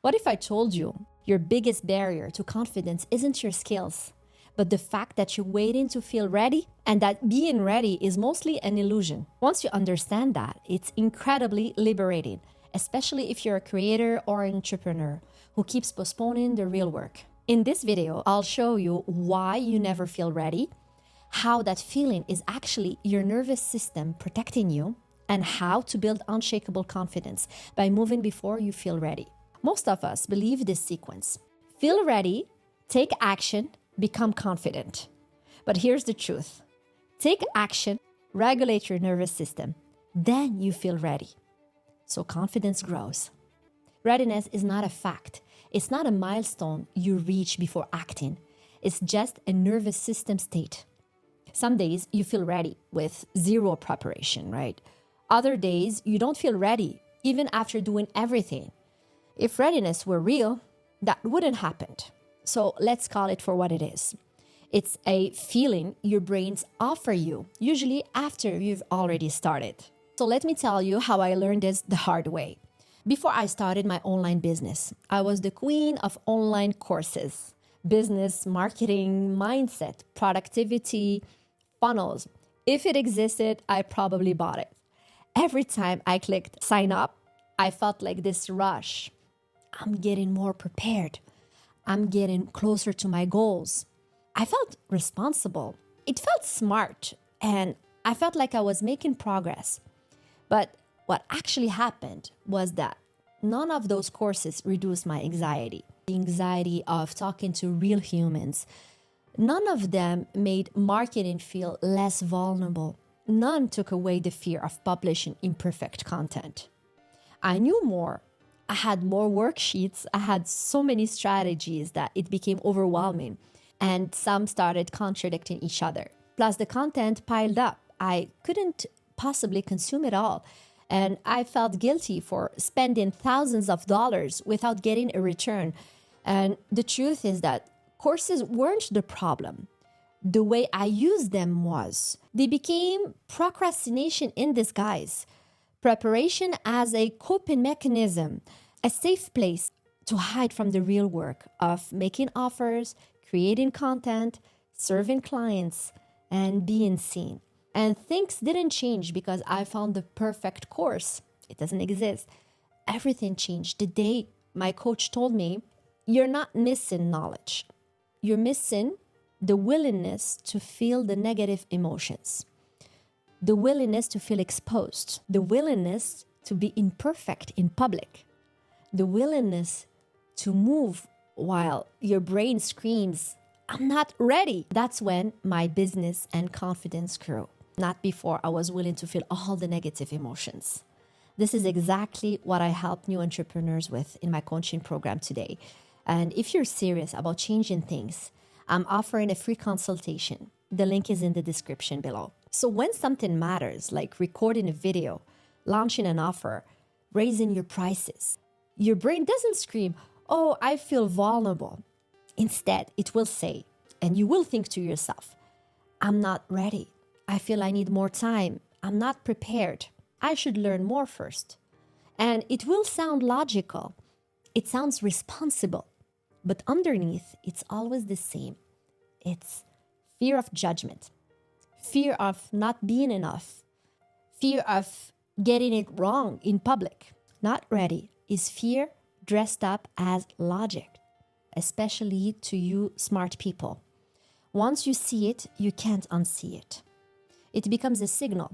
What if I told you your biggest barrier to confidence isn't your skills, but the fact that you're waiting to feel ready and that being ready is mostly an illusion? Once you understand that, it's incredibly liberating, especially if you're a creator or an entrepreneur who keeps postponing the real work. In this video, I'll show you why you never feel ready, how that feeling is actually your nervous system protecting you, and how to build unshakable confidence by moving before you feel ready. Most of us believe this sequence: feel ready, take action, become confident. But here's the truth: take action, regulate your nervous system, then you feel ready. So confidence grows. Readiness is not a fact. It's not a milestone you reach before acting. It's just a nervous system state. Some days you feel ready with zero preparation, right? Other days you don't feel ready, even after doing everything. If readiness were real, that wouldn't happen. So let's call it for what it is. It's a feeling your brains offer you, usually after you've already started. So let me tell you how I learned this the hard way. Before I started my online business, I was the queen of online courses: business, marketing, mindset, productivity, funnels. If it existed, I probably bought it. Every time I clicked sign up, I felt like this rush. I'm getting more prepared. I'm getting closer to my goals. I felt responsible. It felt smart, and I felt like I was making progress. But what actually happened was that none of those courses reduced my anxiety, the anxiety of talking to real humans. None of them made marketing feel less vulnerable. None took away the fear of publishing imperfect content. I knew more. I had more worksheets. I had so many strategies that it became overwhelming, and some started contradicting each other. Plus, the content piled up. I couldn't possibly consume it all, and I felt guilty for spending thousands of dollars without getting a return. And the truth is that courses weren't the problem. The way I used them was. They became procrastination in disguise. Preparation as a coping mechanism, a safe place to hide from the real work of making offers, creating content, serving clients, and being seen. And things didn't change because I found the perfect course. It doesn't exist. Everything changed the day my coach told me, "You're not missing knowledge. You're missing the willingness to feel the negative emotions, the willingness to feel exposed, the willingness to be imperfect in public, the willingness to move while your brain screams, 'I'm not ready.'" That's when my business and confidence grew. Not before I was willing to feel all the negative emotions. This is exactly what I help new entrepreneurs with in my coaching program today. And if you're serious about changing things, I'm offering a free consultation. The link is in the description below. So when something matters, like recording a video, launching an offer, raising your prices, your brain doesn't scream, "Oh, I feel vulnerable." Instead, it will say, and you will think to yourself, "I'm not ready. I feel I need more time. I'm not prepared. I should learn more first." And it will sound logical. It sounds responsible. But underneath, it's always the same. It's fear of judgment, fear of not being enough, fear of getting it wrong in public. Not ready is fear dressed up as logic, especially to you smart people. Once you see it, you can't unsee it. It becomes a signal.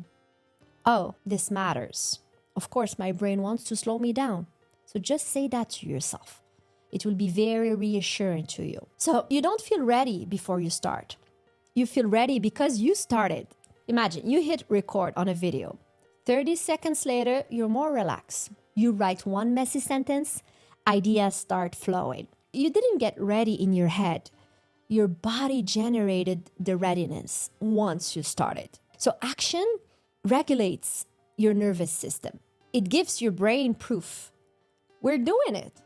Oh, this matters. Of course, my brain wants to slow me down. So just say that to yourself. It will be very reassuring to you. So you don't feel ready before you start. You feel ready because you started. Imagine you hit record on a video. 30 seconds later, you're more relaxed. You write one messy sentence, ideas start flowing. You didn't get ready in your head. Your body generated the readiness once you started. So action regulates your nervous system. It gives your brain proof. We're doing it.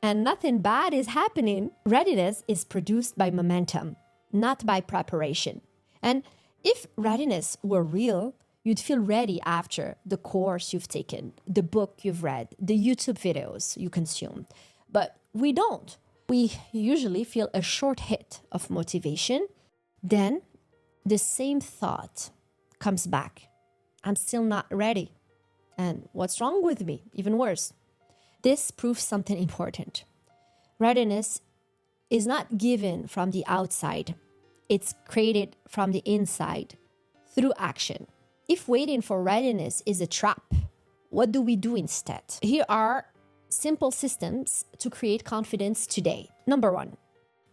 And nothing bad is happening. Readiness is produced by momentum, not by preparation. And if readiness were real, you'd feel ready after the course you've taken, the book you've read, the YouTube videos you consumed, But we don't. We usually feel a short hit of motivation. Then the same thought comes back. I'm still not ready. And what's wrong with me? Even worse. This proves something important. Readiness is not given from the outside. It's created from the inside through action. If waiting for readiness is a trap, what do we do instead? Here are simple systems to create confidence today. Number 1,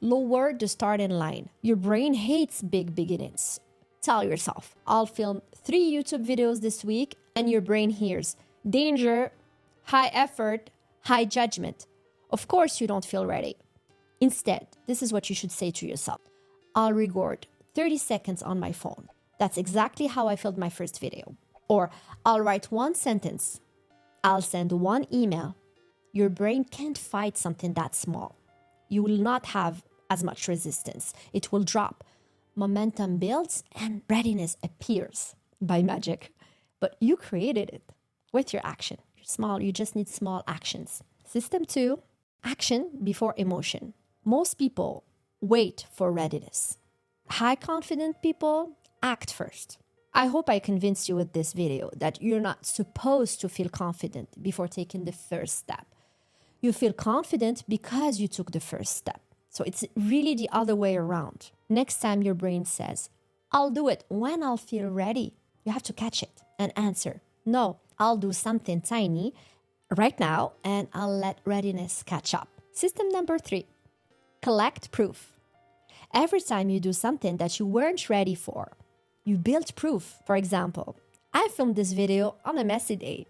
lower the starting line. Your brain hates big beginnings. Tell yourself, I'll film 3 YouTube videos this week, and your brain hears danger, high effort, high judgment. Of course, you don't feel ready. Instead, this is what you should say to yourself. I'll record 30 seconds on my phone. That's exactly how I filmed my first video. Or I'll write 1 sentence. I'll send 1 email. Your brain can't fight something that small. You will not have as much resistance. It will drop. Momentum builds and readiness appears by magic. But you created it with your action. You're small, you just need small actions. System 2, action before emotion. Most people wait for readiness. High confident people act first. I hope I convinced you with this video that you're not supposed to feel confident before taking the first step. You feel confident because you took the first step. So it's really the other way around. Next time your brain says, I'll do it when I'll feel ready, you have to catch it and answer, no, I'll do something tiny right now and I'll let readiness catch up. System number 3, collect proof. Every time you do something that you weren't ready for, you build proof. For example, I filmed this video on a messy day.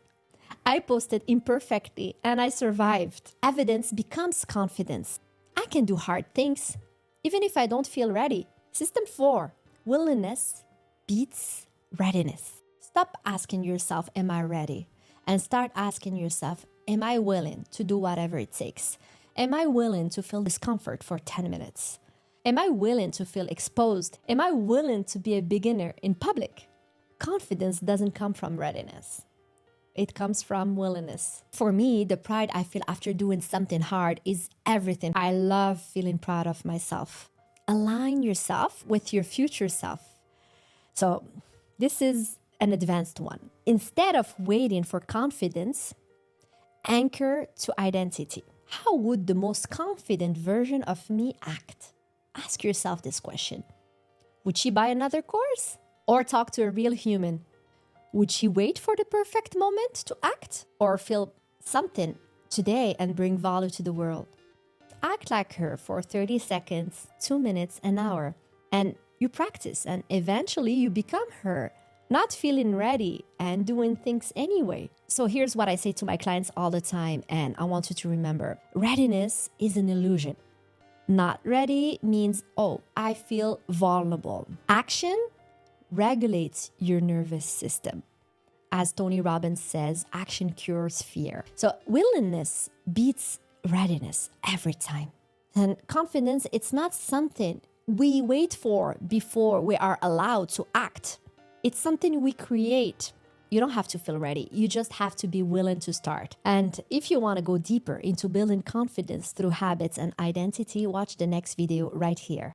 I posted imperfectly and I survived. Evidence becomes confidence. I can do hard things, even if I don't feel ready. System 4, willingness beats readiness. Stop asking yourself, am I ready? And start asking yourself, am I willing to do whatever it takes? Am I willing to feel discomfort for 10 minutes? Am I willing to feel exposed? Am I willing to be a beginner in public? Confidence doesn't come from readiness. It comes from willingness. For me, the pride I feel after doing something hard is everything. I love feeling proud of myself. Align yourself with your future self. So this is an advanced one. Instead of waiting for confidence, anchor to identity. How would the most confident version of me act? Ask yourself this question. Would she buy another course or talk to a real human? Would she wait for the perfect moment to act or feel something today and bring value to the world? Act like her for 30 seconds, 2 minutes, an hour, and you practice and eventually you become her, not feeling ready and doing things anyway. So here's what I say to my clients all the time, and I want you to remember. Readiness is an illusion. Not ready means, oh, I feel vulnerable. Action regulates your nervous system. As Tony Robbins says, action cures fear. So willingness beats readiness every time. And confidence, it's not something we wait for before we are allowed to act. It's something we create. You don't have to feel ready. You just have to be willing to start. And if you want to go deeper into building confidence through habits and identity, watch the next video right here.